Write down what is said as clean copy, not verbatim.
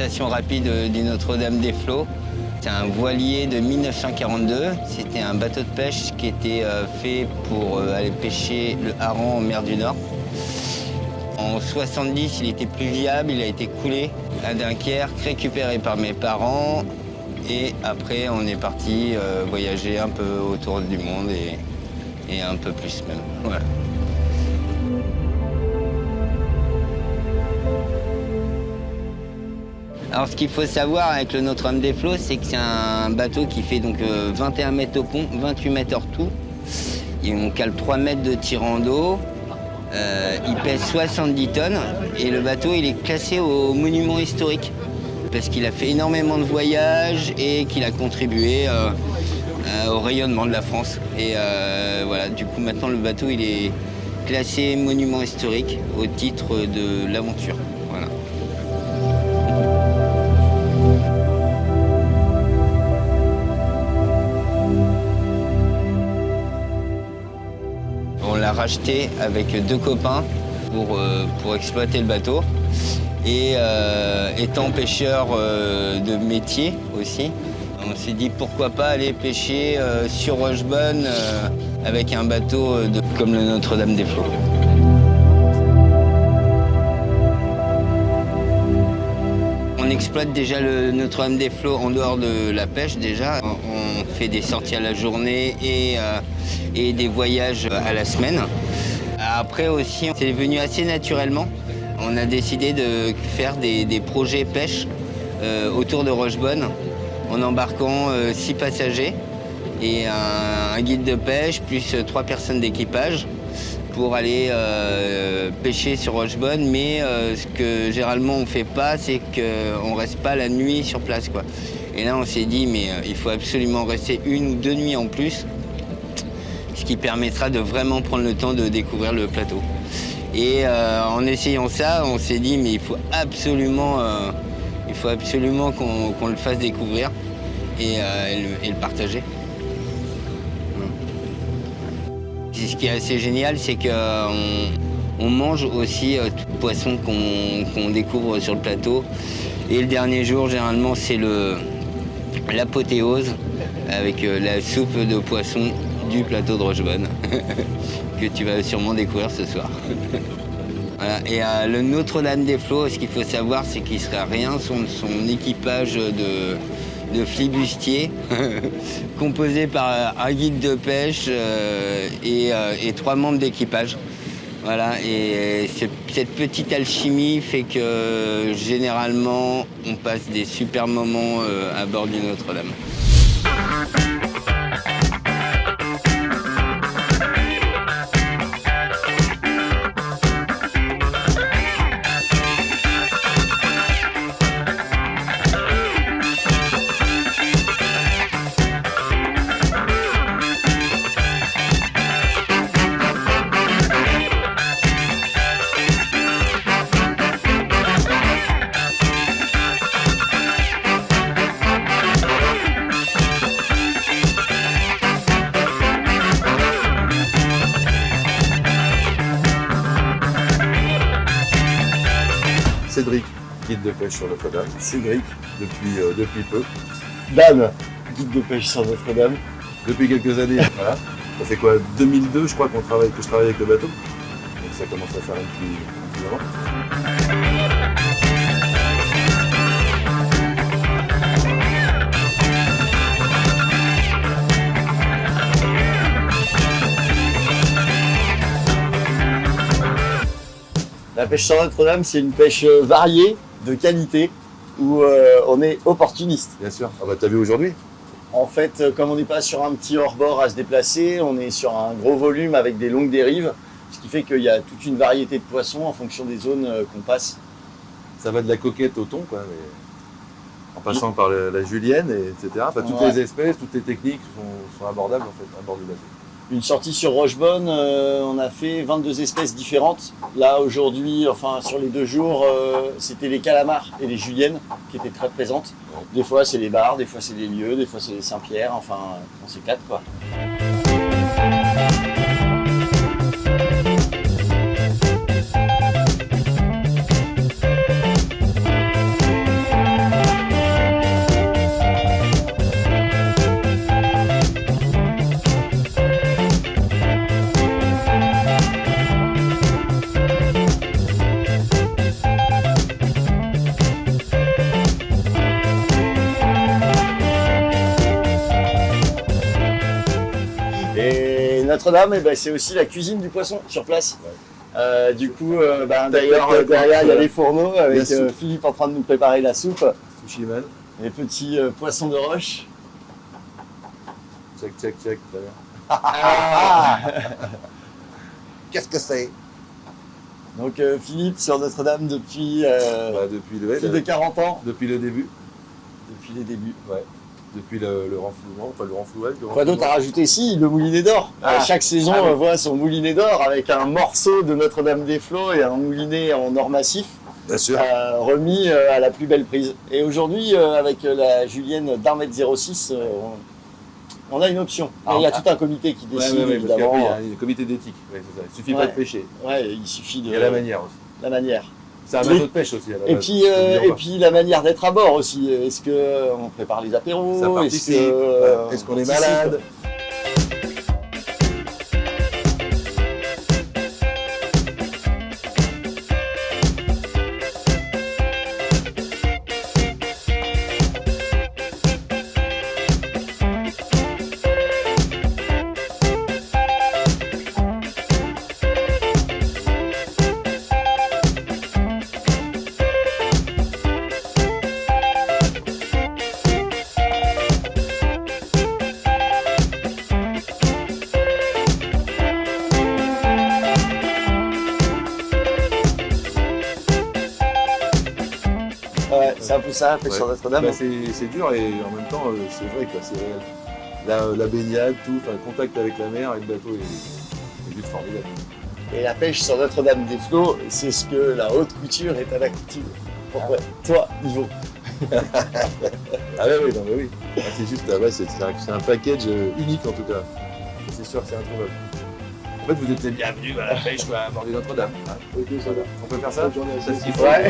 l'exploitation rapide du Notre-Dame-des-Flots. C'est un voilier de 1942. C'était un bateau de pêche qui était fait pour aller pêcher le hareng en mer du Nord. En 70, il était plus viable, il a été coulé à Dunkerque, récupéré par mes parents. Et après, on est parti voyager un peu autour du monde et un peu plus même. Voilà. Alors ce qu'il faut savoir avec le Notre-Dame-des-Flots, c'est que c'est un bateau qui fait donc 21 mètres au pont, 28 mètres hors tout. Et on cale 3 mètres de tirant d'eau. Il pèse 70 tonnes et le bateau il est classé au monument historique parce qu'il a fait énormément de voyages et qu'il a contribué au rayonnement de la France. Et voilà, du coup maintenant le bateau il est classé monument historique au titre de l'aventure. Voilà. On l'a racheté avec 2 copains pour exploiter le bateau. Et étant pêcheur de métier aussi, on s'est dit pourquoi pas aller pêcher sur Rochebonne avec un bateau comme le Notre-Dame-des-Flots. On exploite déjà le Notre-Dame-des-Flots en dehors de la pêche déjà. On fait des sorties à la journée et des voyages à la semaine. Après aussi, c'est venu assez naturellement. On a décidé de faire des projets pêche autour de Rochebonne en embarquant 6 passagers et un guide de pêche plus 3 personnes d'équipage pour aller pêcher sur Rochebonne. Mais ce que généralement on ne fait pas, c'est qu'on ne reste pas la nuit sur place, quoi. Et là on s'est dit mais il faut absolument rester 1 ou 2 nuits en plus, ce qui permettra de vraiment prendre le temps de découvrir le plateau. Et en essayant ça, on s'est dit mais il faut absolument qu'on le fasse découvrir et le partager. Ce qui est assez génial, c'est qu'on mange aussi tout le poisson qu'on découvre sur le plateau. Et le dernier jour, généralement, c'est l'apothéose avec la soupe de poisson du plateau de Rochebonne que tu vas sûrement découvrir ce soir. Voilà. Et le Notre-Dame-des-Flots, ce qu'il faut savoir, c'est qu'il ne serait rien sans son équipage de flibustiers composé par un guide de pêche et 3 membres d'équipage. Voilà. Et cette petite alchimie fait que généralement on passe des super moments à bord du Notre-Dame. Cédric, guide de pêche sur Notre-Dame. Cédric, depuis peu. Dan, guide de pêche sur Notre-Dame. Depuis quelques années. Voilà. Ça fait quoi, 2002 je crois que je travaille avec le bateau. Donc ça commence à faire un petit moment. La pêche sur Notre-Dame, c'est une pêche variée, de qualité, où on est opportuniste. Bien sûr. Ah bah t'as vu aujourd'hui ? En fait, comme on n'est pas sur un petit hors-bord à se déplacer, on est sur un gros volume avec des longues dérives, ce qui fait qu'il y a toute une variété de poissons en fonction des zones qu'on passe. Ça va de la coquette au thon, quoi, mais en passant par la julienne, etc. Enfin, toutes les espèces, toutes les techniques sont abordables en fait, à bord du bateau. Une sortie sur Rochebonne, on a fait 22 espèces différentes. Là, aujourd'hui, enfin sur les 2 jours, c'était les calamars et les juliennes qui étaient très présentes. Des fois, c'est les bars, des fois, c'est les lieux, des fois, c'est les Saint-Pierre. Enfin, on s'éclate, quoi. Notre-Dame, c'est aussi la cuisine du poisson sur place. Ouais. Du coup, d'ailleurs, derrière, il y a les fourneaux avec Philippe en train de nous préparer la soupe. Sushiman. Les petits poissons de roche. Check, très bien. Qu'est-ce que c'est? Donc Philippe sur Notre-Dame depuis depuis plus de 40 ans. Depuis le début. Depuis les débuts. Ouais. Depuis le renflouement, enfin le renflouage. Quoi d'autre à rajouter? Si, le moulinet d'or. Chaque saison on voit son moulinet d'or avec un morceau de Notre-Dame-des-Flots et un moulinet en or massif. Bien sûr. Remis à la plus belle prise. Et aujourd'hui, avec la Julienne d'1m06, on a une option. Il y a tout un comité qui décide, évidemment. Il y a un comité d'éthique, c'est ça. Il suffit pas de pêcher. Ouais, il suffit de... Il y a la manière aussi. La manière. C'est un bateau de pêche aussi. Et puis la manière d'être à bord aussi. Est-ce qu'on prépare les apéros? Est-ce qu'on est malade? Ouais, c'est un peu ça, pêche sur Notre-Dame. C'est dur et en même temps, c'est vrai, quoi, c'est réel. La baignade, tout, le contact avec la mer et le bateau est juste formidable. Et la pêche sur Notre-Dame-des-Flots, c'est ce que la haute couture est à la couture. Pourquoi? Toi, Yvo. Ah oui, non, mais oui. C'est juste, c'est un package unique en tout cas. C'est sûr que c'est introuvable. En fait, vous êtes les bienvenus à la pêche à bord de Notre-Dame. On peut faire ça? Ça s'y faut. Ouais.